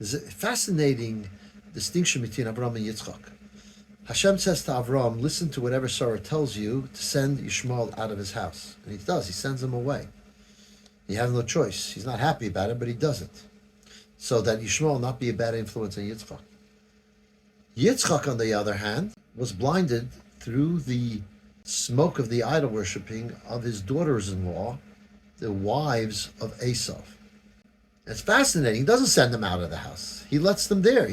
There's a fascinating distinction between Avraham and Yitzchok. Hashem says to Avraham, listen to whatever Sarah tells you to send Yishmael out of his house. And he does. He sends him away. He has no choice. He's not happy about it, but he does it. So that Yishmael not be a bad influence on Yitzchok. Yitzchok, on the other hand, was blinded through the smoke of the idol worshipping of his daughters-in-law, the wives of Esau. It's fascinating. He doesn't send them out of the house. He lets them there.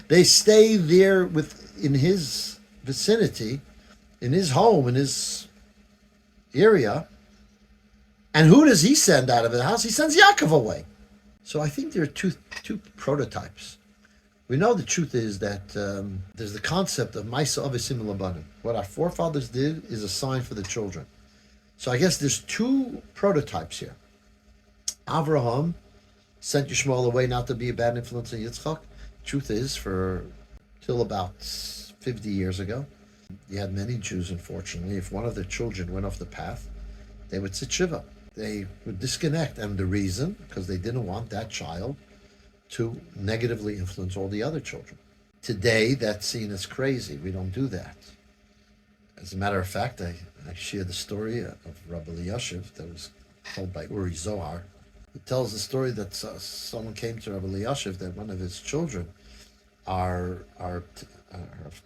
They stay there in his vicinity, in his home, in his area. And who does he send out of the house? He sends Yaakov away. So I think there are two prototypes. We know the truth is that there's the concept of Maisa Avisim Labanim. What our forefathers did is a sign for the children. So I guess there's two prototypes here. Avraham sent Yishmael away not to be a bad influence on Yitzchok. Truth is, till about 50 years ago, you had many Jews, unfortunately, if one of their children went off the path, they would sit shiva. They would disconnect. And the reason, because they didn't want that child to negatively influence all the other children. Today, that's seen as crazy. We don't do that. As a matter of fact, I share the story of Rabbi Elyashiv that was told by Uri Zohar. It tells the story that someone came to Rabbi Elyashiv that one of his children have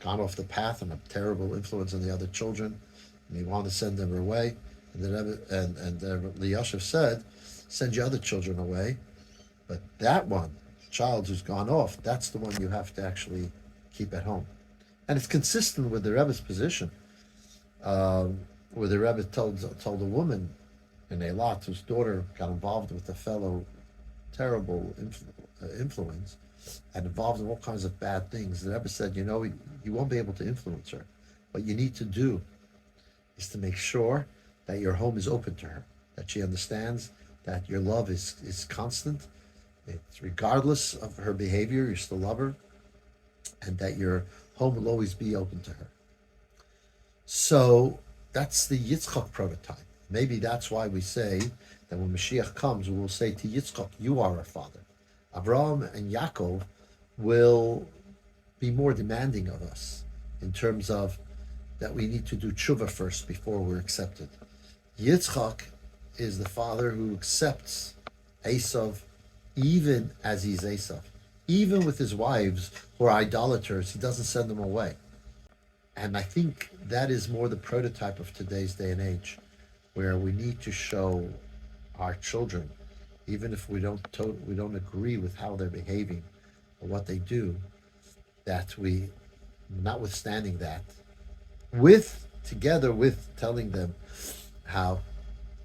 gone off the path and a terrible influence on the other children, and he wanted to send them away. And Rabbi Elyashiv said, "Send your other children away, but that one, child who's gone off, that's the one you have to actually keep at home." And it's consistent with the Rebbe's position, where the Rebbe told a woman in Eilat whose daughter got involved with a fellow terrible influence and involved in all kinds of bad things. The Rebbe said, you won't be able to influence her. What you need to do is to make sure that your home is open to her, that she understands that your love is constant. It's regardless of her behavior, you still love her, and that your home will always be open to her. So that's the Yitzchok prototype. Maybe that's why we say that when Mashiach comes, we will say to Yitzchok, you are our father. Avraham and Yaakov will be more demanding of us in terms of that we need to do tshuva first before we're accepted. Yitzchok is the father who accepts Esav even as he's Esav. Even with his wives who are idolaters, he doesn't send them away. And I think that is more the prototype of today's day and age, where we need to show our children, even if we don't agree with how they're behaving or what they do, that we, notwithstanding that, together with telling them how,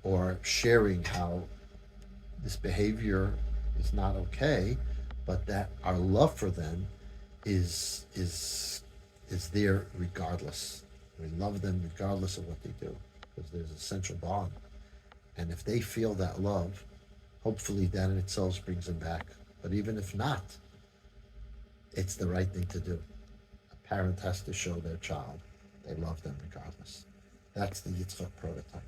or sharing how this behavior is not okay, but that our love for them is there regardless. We love them regardless of what they do, because there's a central bond. And if they feel that love, hopefully that in itself brings them back. But even if not, it's the right thing to do. A parent has to show their child they love them regardless. That's the Yitzchok prototype.